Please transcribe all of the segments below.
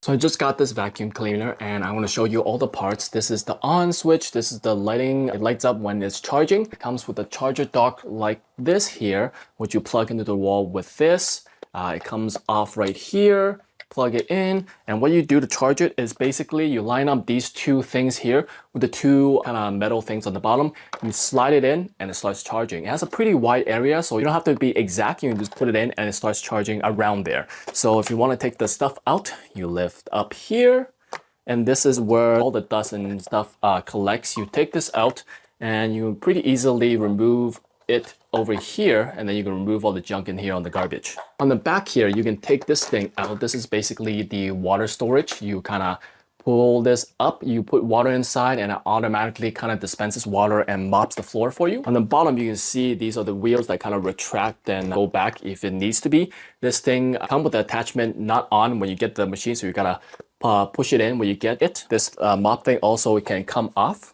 So I just got this vacuum cleaner and I want to show you all the parts. This is the on switch. This is the lighting. It lights up when it's charging. It comes with a charger dock like this here, which you plug into the wall with this. It comes off right here. Plug it in, and what you do to charge it is basically you line up these two things here with the two kind of metal things on the bottom. You slide it in and it starts charging. It has a pretty wide area, so you don't have to be exact. You can just put it in and it starts charging around there. So if you want to take the stuff out, you lift up here, and this is where all the dust and stuff collects. You take this out and you pretty easily remove it over here, and then you can remove all the junk in here on the garbage. On the back here, you can take this thing out. This is basically the water storage. You kind of pull this up, you put water inside, and it automatically kind of dispenses water and mops the floor for you. On the bottom, you can see these are the wheels that kind of retract and go back if it needs to be. This thing comes with the attachment not on when you get the machine, so you gotta push it in when you get it. This mop thing also can come off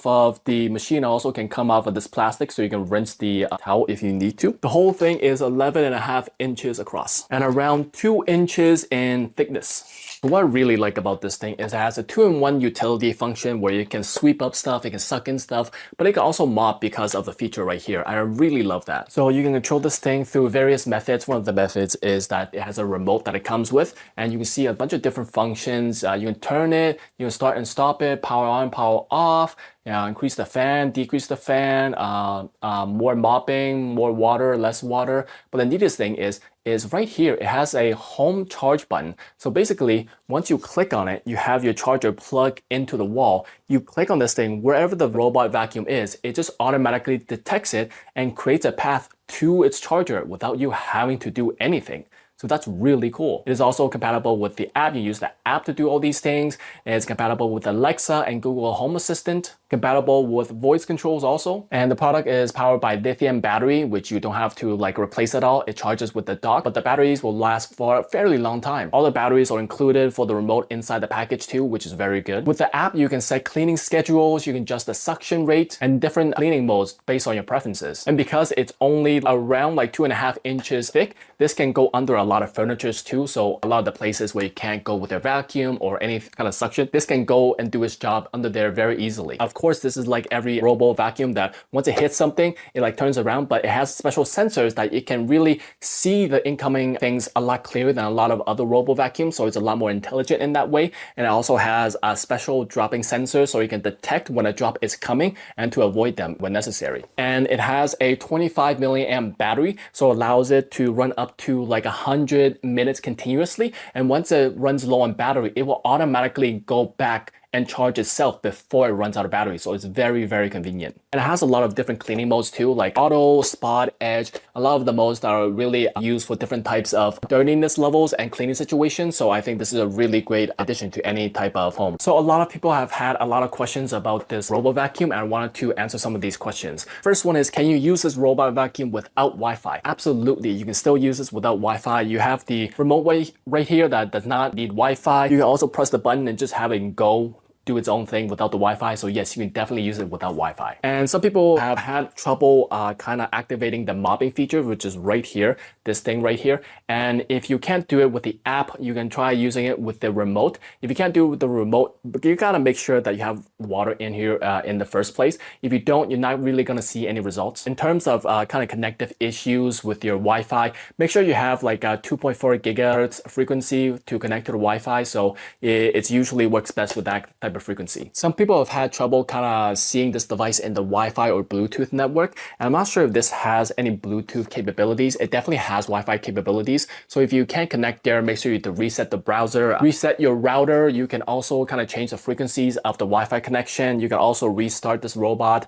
of the machine. Also can come off of this plastic, so you can rinse the towel if you need to. The whole thing is 11.5 inches across and around 2 inches in thickness. What I really like about this thing is it has a 2-in-1 utility function where you can sweep up stuff, it can suck in stuff, but it can also mop because of the feature right here. I really love that. So you can control this thing through various methods. One of the methods is that it has a remote that it comes with, and you can see a bunch of different functions. You can turn it, you can start and stop it, power on, power off, increase the fan, decrease the fan, more mopping, more water, less water. But the neatest thing is right here, it has a home charge button. So basically, once you click on it, you have your charger plug into the wall. You click on this thing, wherever the robot vacuum is, it just automatically detects it and creates a path to its charger without you having to do anything. So that's really cool. It is also compatible with the app. You use the app to do all these things. It's compatible with Alexa and Google Home Assistant. Compatible with voice controls also. And the product is powered by lithium battery, which you don't have to like replace at all. It charges with the dock, but the batteries will last for a fairly long time. All the batteries are included for the remote inside the package too, which is very good. With the app, you can set cleaning schedules, you can adjust the suction rate and different cleaning modes based on your preferences. And because it's only around like 2.5 inches thick, this can go under a lot of furnitures too. So a lot of the places where you can't go with your vacuum or any kind of suction, this can go and do its job under there very easily. Of course, this is like every robo vacuum that once it hits something, it like turns around, but it has special sensors that it can really see the incoming things a lot clearer than a lot of other robo vacuums. So it's a lot more intelligent in that way. And it also has a special dropping sensor, so you can detect when a drop is coming and to avoid them when necessary. And it has a 25 milliamp battery, so it allows it to run up to like 100 minutes continuously. And once it runs low on battery, it will automatically go back and charge itself before it runs out of battery. So it's very, very convenient. And it has a lot of different cleaning modes too, like auto, spot, edge. A lot of the modes that are really used for different types of dirtiness levels and cleaning situations. So I think this is a really great addition to any type of home. So a lot of people have had a lot of questions about this robot vacuum, and I wanted to answer some of these questions. First one is, can you use this robot vacuum without Wi-Fi? Absolutely, you can still use this without Wi-Fi. You have the remote right here that does not need Wi-Fi. You can also press the button and just have it go do its own thing without the Wi-Fi. So yes, you can definitely use it without Wi-Fi. And some people have had trouble kind of activating the mopping feature, which is right here, this thing right here. And if you can't do it with the app, you can try using it with the remote. If you can't do it with the remote, you gotta make sure that you have water in here in the first place. If you don't, you're not really gonna see any results. In terms of kind of connective issues with your Wi-Fi, make sure you have like a 2.4 gigahertz frequency to connect to the Wi-Fi. So it usually works best with that type of frequency. Some people have had trouble kind of seeing this device in the Wi-Fi or Bluetooth network, and I'm not sure if this has any Bluetooth capabilities. It definitely has Wi-Fi capabilities. So if you can't connect there, make sure you to reset the browser, reset your router. You can also kind of change the frequencies of the Wi-Fi connection. You can also restart this robot.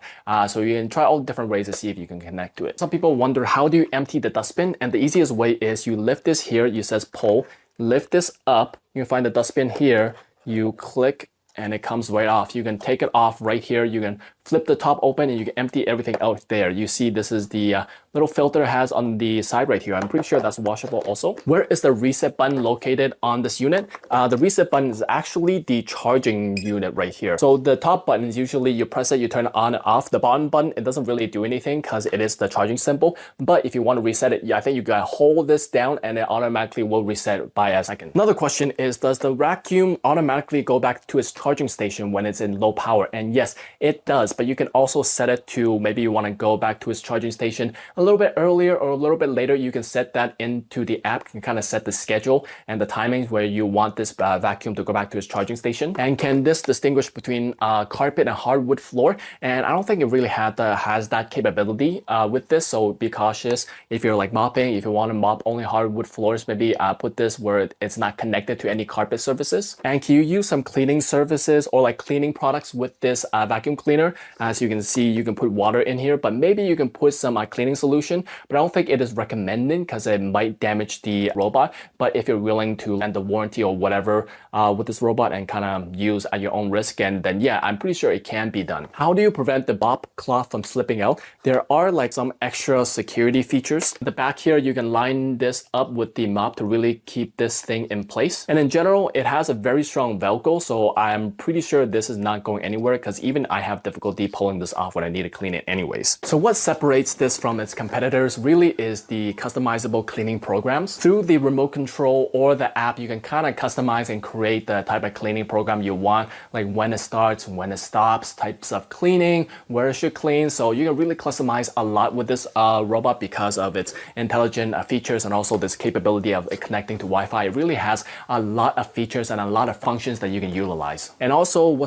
So you can try all different ways to see if you can connect to it. Some people wonder, how do you empty the dustbin? And the easiest way is you lift this here. It says pull, lift this up. You can find the dustbin here. You click and it comes right off. You can take it off right here. You can flip the top open and you can empty everything out there. You see this is the little filter it has on the side right here. I'm pretty sure that's washable also. Where is the reset button located on this unit? The reset button is actually the charging unit right here. So the top button is usually you press it, you turn it on and off. The bottom button, it doesn't really do anything because it is the charging symbol. But if you want to reset it, I think you gotta hold this down and it automatically will reset by a second. Another question is, does the vacuum automatically go back to its charging station when it's in low power? And yes, it does, but you can also set it to maybe you want to go back to its charging station a little bit earlier or a little bit later. You can set that into the app. You can kind of set the schedule and the timings where you want this vacuum to go back to its charging station. And can this distinguish between carpet and hardwood floor? And I don't think it really has that capability with this, so be cautious. If you're like mopping, if you want to mop only hardwood floors, maybe put this where it's not connected to any carpet surfaces. And can you use some cleaning services or like cleaning products with this vacuum cleaner? As you can see, you can put water in here, but maybe you can put some cleaning solution, but I don't think it is recommended because it might damage the robot. But if you're willing to end the warranty or whatever with this robot and kind of use at your own risk, and then yeah, I'm pretty sure it can be done. How do you prevent the mop cloth from slipping out? There are like some extra security features. The back here, you can line this up with the mop to really keep this thing in place. And in general, it has a very strong Velcro, so I'm pretty sure this is not going anywhere because even I have difficulty pulling this off when I need to clean it anyways. So what separates this from its competitors really is the customizable cleaning programs. Through the remote control or the app, you can kind of customize and create the type of cleaning program you want, like when it starts, when it stops, types of cleaning, where it should clean. So you can really customize a lot with this robot because of its intelligent features and also this capability of it connecting to Wi-Fi. It really has a lot of features and a lot of functions that you can utilize. And also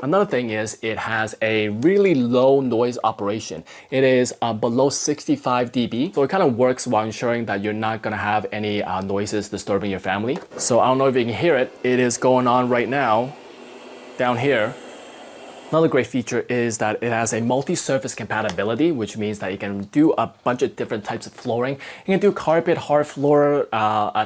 another thing is it has a really low noise operation. It is below 65 dB. So it kind of works while ensuring that you're not gonna have any noises disturbing your family. So I don't know if you can hear it. It is going on right now down here. Another great feature is that it has a multi-surface compatibility, which means that you can do a bunch of different types of flooring. You can do carpet, hard floor,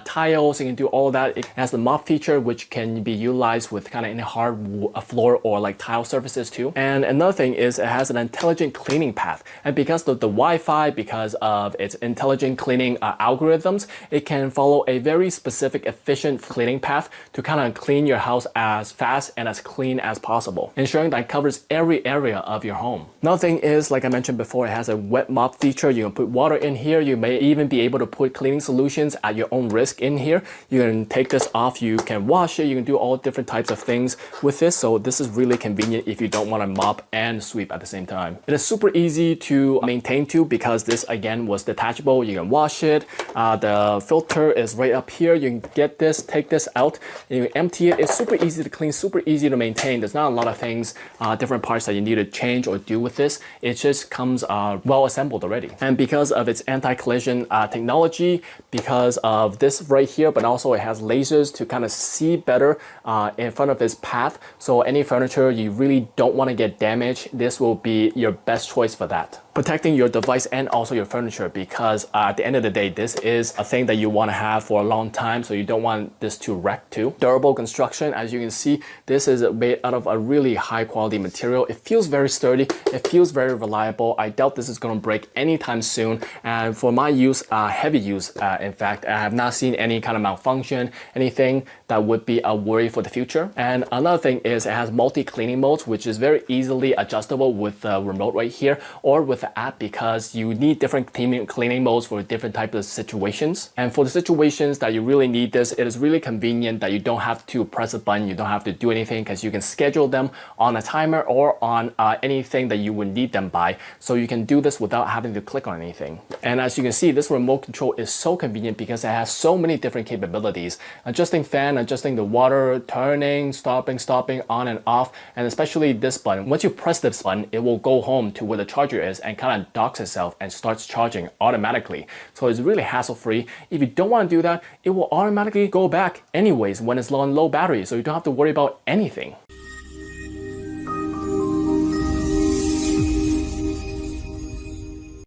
tiles, you can do all that. It has the mop feature, which can be utilized with kind of any hard floor or like tile surfaces too. And another thing is it has an intelligent cleaning path. And because of the Wi-Fi, because of its intelligent cleaning algorithms, it can follow a very specific, efficient cleaning path to kind of clean your house as fast and as clean as possible, ensuring that covers every area of your home. Another thing is, like I mentioned before, it has a wet mop feature. You can put water in here. You may even be able to put cleaning solutions at your own risk in here. You can take this off. You can wash it. You can do all different types of things with this. So this is really convenient if you don't want to mop and sweep at the same time. It is super easy to maintain too because this again was detachable. You can wash it. The filter is right up here. You can get this, take this out, and you empty it. It's super easy to clean, super easy to maintain. There's not a lot of things different parts that you need to change or do with this. It just comes well assembled already. And because of its anti-collision technology, because of this right here, but also it has lasers to kind of see better in front of its path. So any furniture you really don't want to get damaged, this will be your best choice for that. Protecting your device and also your furniture, because at the end of the day, this is a thing that you want to have for a long time, so you don't want this to wreck too. Durable construction, as you can see, this is made out of a really high quality material. It feels very sturdy, it feels very reliable. I doubt this is going to break anytime soon, and for my use, heavy use, in fact, I have not seen any kind of malfunction, anything that would be a worry for the future. And another thing is it has multi-cleaning modes, which is very easily adjustable with the remote right here or with the app, because you need different cleaning modes for different types of situations. And for the situations that you really need this, it is really convenient that you don't have to press a button, you don't have to do anything, because you can schedule them on a timer or on anything that you would need them by. So you can do this without having to click on anything. And as you can see, this remote control is so convenient because it has so many different capabilities. Adjusting fan, adjusting the water, turning, stopping, on and off, and especially this button. Once you press this button, it will go home to where the charger is and kind of docks itself and starts charging automatically. So it's really hassle-free. If you don't want to do that, it will automatically go back anyways when it's on low battery, so you don't have to worry about anything.